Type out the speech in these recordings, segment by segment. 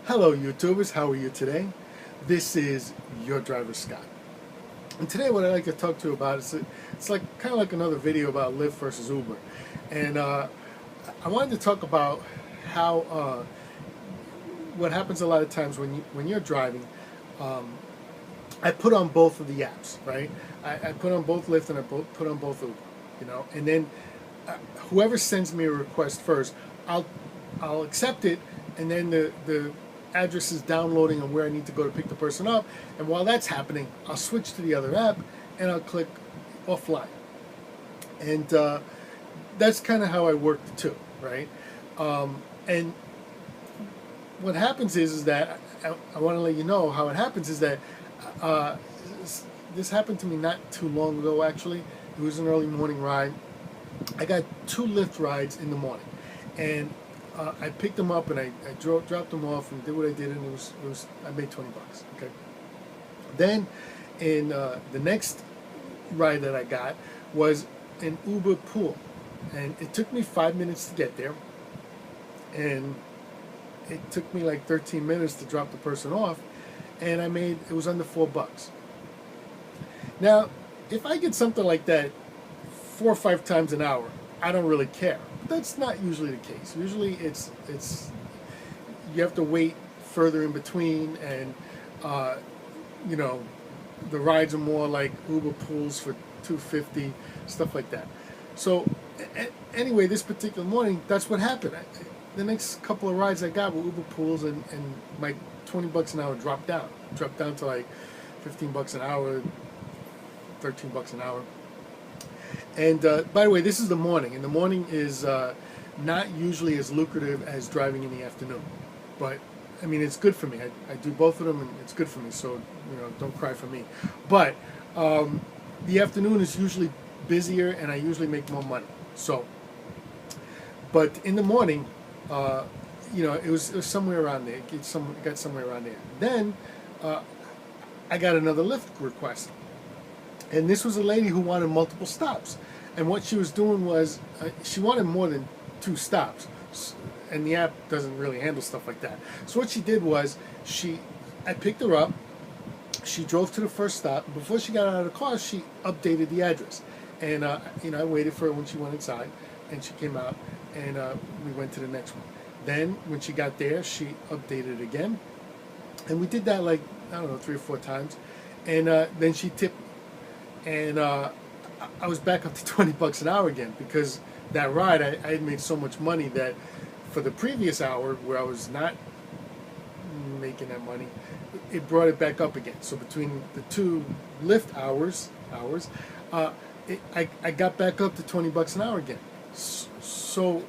Hello YouTubers, how are you today? This is your driver Scott. And today what I'd like to talk to you about is it's like kind of like another video about Lyft versus Uber. And I wanted to talk about how what happens a lot of times when you're driving. I put on both of the apps, right? I put on both Lyft and I put on both Uber, and then whoever sends me a request first, I'll accept it, and then the address is downloading on where I need to go to pick the person up, and while that's happening, I'll switch to the other app and I'll click offline, and that's kind of how I work the two, right? And what happens is that I want to let you know how it happens is that this happened to me not too long ago. Actually, it was an early morning ride. I got 2 Lyft rides in the morning, and I picked them up and I dropped them off and did what I did, and it was I made $20. Okay. Then in the next ride that I got was an Uber pool, and it took me 5 minutes to get there, and it took me like 13 minutes to drop the person off, and it was under $4. Now, if I get something like that 4 or 5 times an hour, I don't really care. But that's not usually the case. Usually it's you have to wait further in between, and the rides are more like Uber pools for $2.50, stuff like that. So anyway, this particular morning, that's what happened. The next couple of rides I got were Uber pools, and my $20 an hour dropped down to like $15 an hour, $13 an hour. And by the way, this is the morning, and the morning is not usually as lucrative as driving in the afternoon. But I mean, it's good for me. I do both of them, and it's good for me. So don't cry for me. But the afternoon is usually busier, and I usually make more money. So, but in the morning, it was somewhere around there. It got somewhere around there. Then I got another Lyft request, and this was a lady who wanted multiple stops. And what she was doing was she wanted more than 2 stops, and the app doesn't really handle stuff like that. So what she did was I picked her up. She drove to the first stop. Before she got out of the car, she updated the address, and I waited for her when she went inside, and she came out, and we went to the next one. Then when she got there, she updated it again, and we did that like 3 or 4 times, and then she tipped me, and I was back up to $20 an hour again, because that ride I had made so much money that for the previous hour where I was not making that money, it brought it back up again. So between the 2 Lyft hours, I got back up to $20 an hour again. So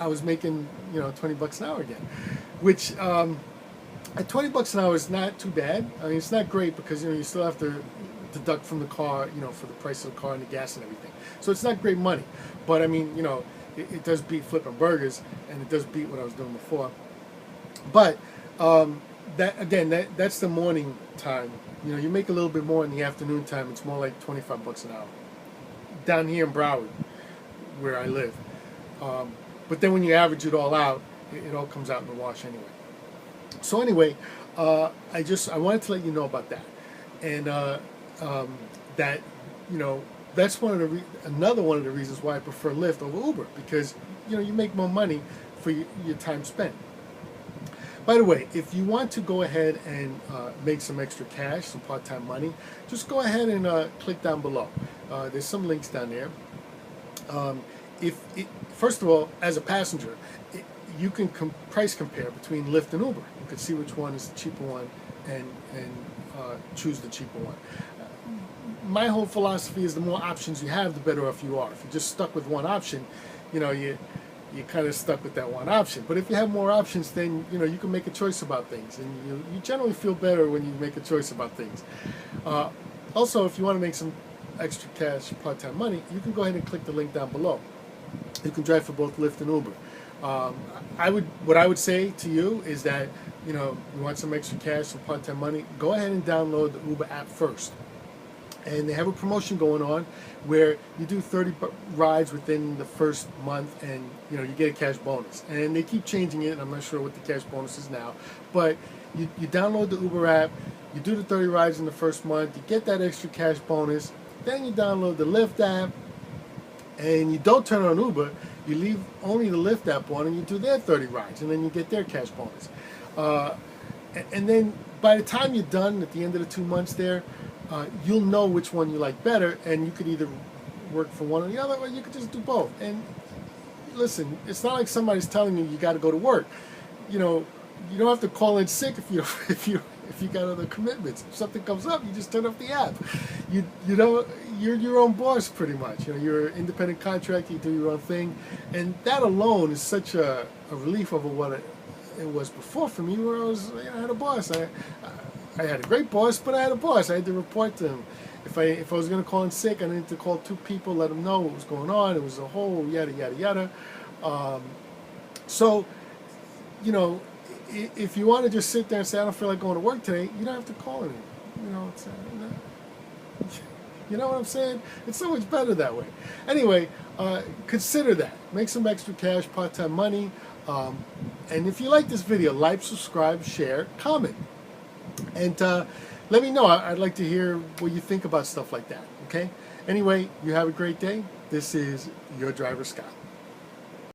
I was making $20 an hour again, which at $20 an hour is not too bad. I mean, it's not great because you still have to deduct from the car, for the price of the car and the gas and everything. So it's not great money, but I mean, it does beat flipping burgers, and it does beat what I was doing before. But that's the morning time. You make a little bit more in the afternoon time. It's more like $25 an hour down here in Broward, where I live. But then when you average it all out, it all comes out in the wash anyway. So anyway, I wanted to let you know about that, and that that's another one of the reasons why I prefer Lyft over Uber, because you make more money for your time spent. By the way, if you want to go ahead and make some extra cash, some part-time money, just go ahead and click down below. There's some links down there. First of all, as a passenger, you can price compare between Lyft and Uber. You can see which one is the cheaper one, and choose the cheaper one. My whole philosophy is the more options you have, the better off you are. If you're just stuck with one option, you're kind of stuck with that one option. But if you have more options, then you can make a choice about things, and you generally feel better when you make a choice about things. Also, if you want to make some extra cash, part-time money, you can go ahead and click the link down below. You can drive for both Lyft and Uber. What I would say to you is that you want some extra cash, some part-time money, go ahead and download the Uber app first. and they have a promotion going on where you do 30 rides within the first month, and you get a cash bonus. And they keep changing it, and I'm not sure what the cash bonus is now, but you download the Uber app, you do the 30 rides in the first month, you get that extra cash bonus. Then you download the Lyft app, and you don't turn on Uber, you leave only the Lyft app on, and you do their 30 rides, and then you get their cash bonus. And then by the time you're done at the end of the 2 months there, you'll know which one you like better, and you could either work for one or the other, or you could just do both. And listen, it's not like somebody's telling you got to go to work. You don't have to call in sick if you got other commitments. If something comes up, you just turn off the app. You're your own boss pretty much. You're an independent contractor. You do your own thing, and that alone is such a relief over what it was before for me, where I had a boss. I had a great boss, but I had a boss. I had to report to him. If I was going to call in sick, I needed to call 2 people, let them know what was going on. It was a whole yada yada yada. So, if you want to just sit there and say I don't feel like going to work today, you don't have to call anyone. You know what I'm saying? It's so much better that way. Anyway, consider that. Make some extra cash, part-time money. And if you like this video, like, subscribe, share, comment. And let me know. I'd like to hear what you think about stuff like that. Okay? Anyway, you have a great day. This is your driver, Scott.